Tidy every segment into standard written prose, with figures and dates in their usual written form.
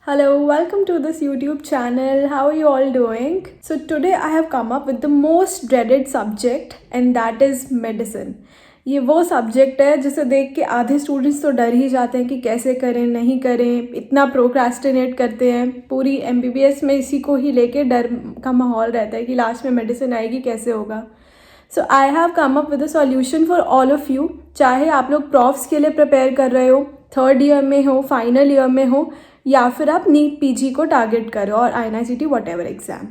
Hello, welcome to this YouTube channel. How are you all doing? So today I have come up with the most dreaded subject and that is medicine. ये वो subject है जिसे देख के आधे students तो डर ही जाते हैं कि कैसे करें नहीं करें, इतना प्रोक्रास्टिनेट करते हैं। पूरी MBBS में इसी को ही लेके डर का माहौल रहता है कि लास्ट में मेडिसिन आएगी कैसे होगा। So I have come up with a solution for all of you. चाहे आप लोग प्रॉफ्स के लिए प्रिपेयर कर रहे हो, थर्ड ईयर में हो, फाइनल ईयर में हो, या फिर आप नीट PG को टारगेट करो और INICT what ever exam.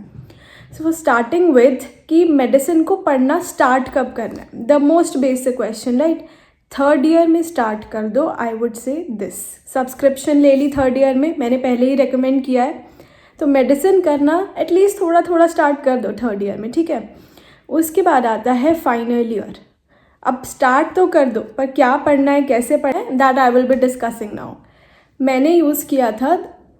So starting with कि मेडिसिन को पढ़ना स्टार्ट कब करना है, the most basic question, right. Third year में स्टार्ट कर दो। I would say this, subscription ले ली थर्ड ईयर में, मैंने पहले ही रिकमेंड किया है। तो मेडिसिन करना एटलीस्ट थोड़ा थोड़ा स्टार्ट कर दो थर्ड ईयर में, ठीक है। उसके बाद आता है फाइनल ईयर। अब स्टार्ट तो कर दो, पर क्या पढ़ना है, कैसे पढ़ना है, that I will be discussing now. मैंने यूज़ किया था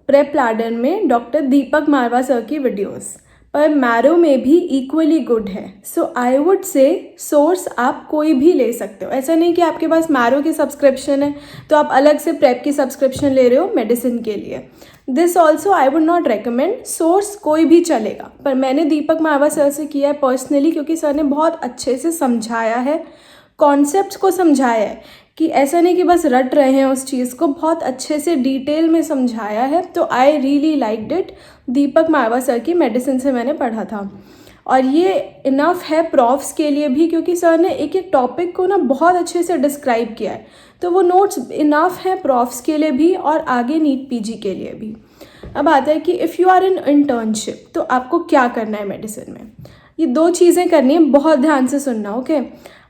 प्रेप लैडर में डॉक्टर दीपक मारवा सर की वीडियोस, पर मैरो में भी इक्वली गुड है। सो आई वुड से सोर्स आप कोई भी ले सकते हो। ऐसा नहीं कि आपके पास मैरो की सब्सक्रिप्शन है तो आप अलग से प्रेप की सब्सक्रिप्शन ले रहे हो मेडिसिन के लिए। This also I would not recommend. Source कोई भी चलेगा, पर मैंने दीपक मारवा सर से किया है पर्सनली, क्योंकि सर ने बहुत अच्छे से समझाया है, कॉन्सेप्ट्स को समझाया है कि ऐसा नहीं कि बस रट रहे हैं उस चीज़ को, बहुत अच्छे से डिटेल में समझाया है। तो I really liked it. Deepak Marwah sir की मेडिसिन से मैंने पढ़ा था और ये इनफ है प्रॉफ्स के लिए भी, क्योंकि सर ने एक एक टॉपिक को ना बहुत अच्छे से डिस्क्राइब किया है। तो वो नोट्स इनफ है प्रॉफ्स के लिए भी और आगे नीट PG के लिए भी। अब आता है कि if you are in internship तो आपको क्या करना है मेडिसिन में। ये दो चीज़ें करनी है, बहुत ध्यान से सुनना, ओके।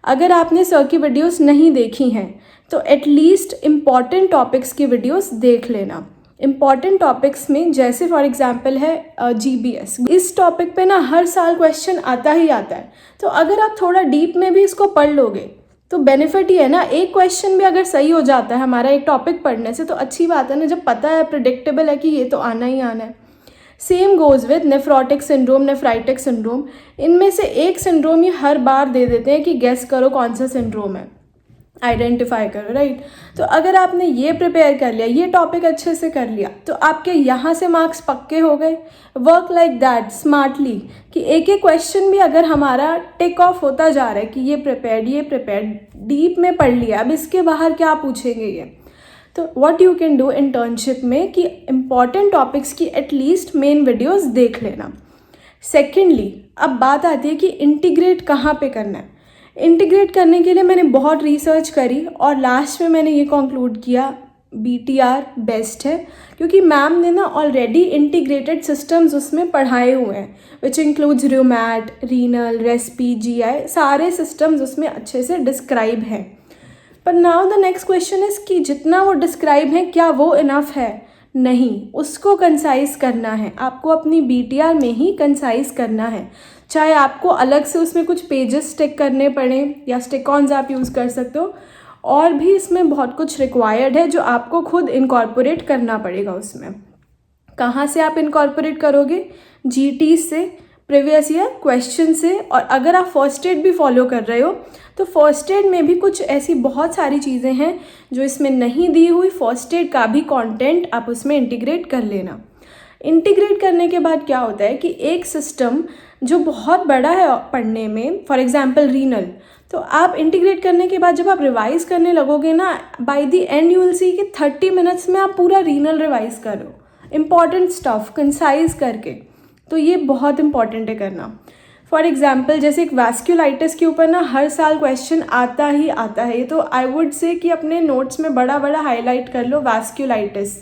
अगर आपने सर की वीडियोस नहीं देखी हैं तो एटलीस्ट इम्पॉर्टेंट टॉपिक्स की वीडियोस देख लेना। इम्पॉर्टेंट टॉपिक्स में जैसे फॉर एग्जांपल है GBS, इस टॉपिक पे ना हर साल क्वेश्चन आता ही आता है। तो अगर आप थोड़ा डीप में भी इसको पढ़ लोगे तो बेनिफिट ही है ना। एक क्वेश्चन भी अगर सही हो जाता है हमारा एक टॉपिक पढ़ने से तो अच्छी बात है ना, जब पता है, प्रिडिक्टेबल है कि ये तो आना ही आना है। Same goes with nephrotic syndrome, nephritic syndrome. इनमें से एक सिंड्रोम ये हर बार दे देते हैं कि गेस करो कौन सा सिंड्रोम है, आइडेंटिफाई करो, राइट। तो अगर आपने ये प्रिपेयर कर लिया, ये टॉपिक अच्छे से कर लिया, तो आपके यहाँ से मार्क्स पक्के हो गए। वर्क लाइक दैट स्मार्टली, कि एक एक क्वेश्चन भी अगर हमारा टेक ऑफ होता जा रहा है कि ये प्रिपेयर्ड, डीप में पढ़ लिया, अब इसके बाहर क्या पूछेंगे ये। तो what you can do internship में कि इम्पॉर्टेंट टॉपिक्स की एटलीस्ट मेन वीडियोस देख लेना। सेकेंडली, अब बात आती है कि इंटीग्रेट कहाँ पे करना है। इंटीग्रेट करने के लिए मैंने बहुत रिसर्च करी और लास्ट में मैंने ये कंक्लूड किया BTR बेस्ट है, क्योंकि मैम ने ना ऑलरेडी इंटीग्रेटेड सिस्टम्स उसमें पढ़ाए हुए हैं, which includes RHEUMAT, renal, respi, GI, सारे सिस्टम्स उसमें अच्छे से डिस्क्राइब हैं। पर now the next question is कि जितना वो डिस्क्राइब है क्या वो इनफ है? नहीं, उसको कंसाइज करना है। आपको अपनी BTR में ही कंसाइज करना है। चाहे आपको अलग से उसमें कुछ पेजेस स्टिक करने पड़े या स्टिक-ऑन्स आप यूज़ कर सकते हो, और भी इसमें बहुत कुछ रिक्वायर्ड है जो आपको खुद इनकॉर्पोरेट करना पड़ेगा उसमें। कहाँ से आप इनकॉर्पोरेट करोगे? GT से, प्रीवियस ईयर क्वेश्चन से। और अगर आप फर्स्ट एड भी फॉलो कर रहे हो तो फर्स्ट एड में भी कुछ ऐसी बहुत सारी चीज़ें हैं जो इसमें नहीं दी हुई। फर्स्ट एड का भी कंटेंट आप उसमें इंटीग्रेट कर लेना। इंटीग्रेट करने के बाद क्या होता है कि एक सिस्टम जो बहुत बड़ा है पढ़ने में, फॉर एग्जांपल रीनल, तो आप इंटीग्रेट करने के बाद जब आप रिवाइज करने लगोगे ना, by the end you will see कि 30 मिनट्स में आप पूरा रीनल रिवाइज करो, इम्पॉर्टेंट स्टफ कंसाइज करके। तो ये बहुत इंपॉर्टेंट है करना। फॉर एग्जाम्पल जैसे एक वैस्कुलाइटिस के ऊपर ना हर साल क्वेश्चन आता ही आता है, तो आई वुड से कि अपने नोट्स में बड़ा बड़ा हाईलाइट कर लो वैस्कुलाइटिस।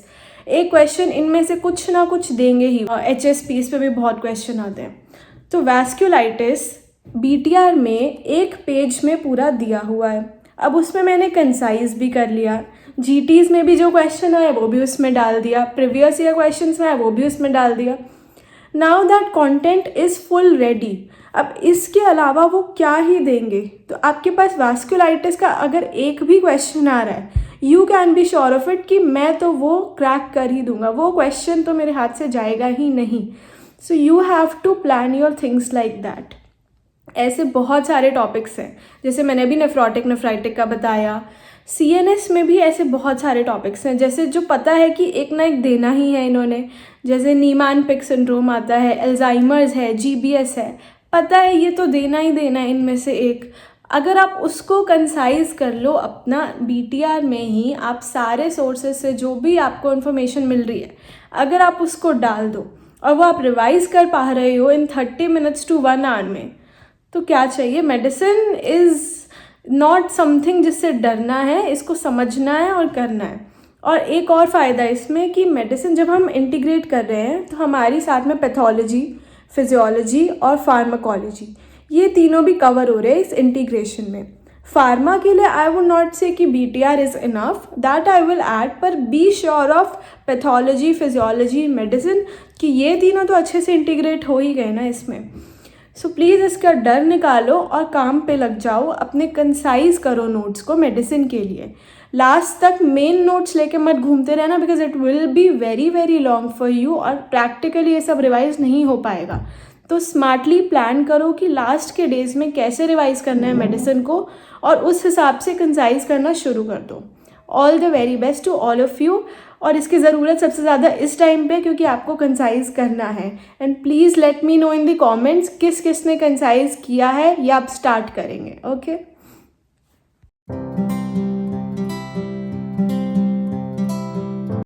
एक क्वेश्चन इनमें से कुछ ना कुछ देंगे ही। HSPs पे भी बहुत क्वेश्चन आते हैं। तो वैस्कुलाइटिस BTR में एक पेज में पूरा दिया हुआ है। अब उसमें मैंने कंसाइज भी कर लिया, GTs में भी जो क्वेश्चन आए वो भी उसमें डाल दिया, प्रीवियस ईयर क्वेश्चन में आए वो भी उसमें डाल दिया। Now that content is full ready. अब इसके अलावा वो क्या ही देंगे। तो आपके पास वैस्कुलाइटिस का अगर एक भी क्वेश्चन आ रहा है, you can be sure of it कि मैं तो वो क्रैक कर ही दूंगा, वो क्वेश्चन तो मेरे हाथ से जाएगा ही नहीं। So you have to plan your things like that. ऐसे बहुत सारे टॉपिक्स हैं, जैसे मैंने अभी नेफ्राइटिक का बताया। CNS में भी ऐसे बहुत सारे टॉपिक्स हैं, जैसे जो पता है कि एक ना एक देना ही है इन्होंने, जैसे नीमान पिक सिंड्रोम आता है, अल्जाइमर्स है, GBS है, पता है ये तो देना ही देना है इनमें से एक। अगर आप उसको कंसाइज कर लो अपना BTR में ही, आप सारे सोर्सेज से जो भी आपको इन्फॉर्मेशन मिल रही है अगर आप उसको डाल दो और वो आप रिवाइज कर पा रहे हो इन 30 मिनट्स टू 1 आवर में, तो क्या चाहिए। मेडिसिन इज़ नॉट समथिंग जिससे डरना है, इसको समझना है और करना है। और एक और फ़ायदा इसमें कि मेडिसिन जब हम इंटीग्रेट कर रहे हैं तो हमारी साथ में पैथोलॉजी, फिजियोलॉजी और फार्माकोलॉजी, ये तीनों भी कवर हो रहे हैं इस इंटीग्रेशन में। फार्मा के लिए आई वुड नॉट से कि BTR is enough, that I will add, पर be sure of pathology, physiology, medicine कि ये तीनों तो अच्छे से इंटीग्रेट हो ही गए ना इसमें। सो प्लीज़ इसका डर निकालो और काम पे लग जाओ, अपने कंसाइज करो नोट्स को मेडिसिन के लिए। लास्ट तक मेन नोट्स लेके मत घूमते रहना, because it will be very very long for you और प्रैक्टिकली ये सब रिवाइज नहीं हो पाएगा। तो स्मार्टली प्लान करो कि लास्ट के डेज में कैसे रिवाइज करना है मेडिसिन को, और उस हिसाब से कंसाइज करना शुरू कर दो। All the very best to all of you. और इसकी ज़रूरत सबसे ज़्यादा इस टाइम पे, क्योंकि आपको कंसाइज करना है। And please let me know in the comments किस किस ने कंसाइज किया है या आप स्टार्ट करेंगे। ओके।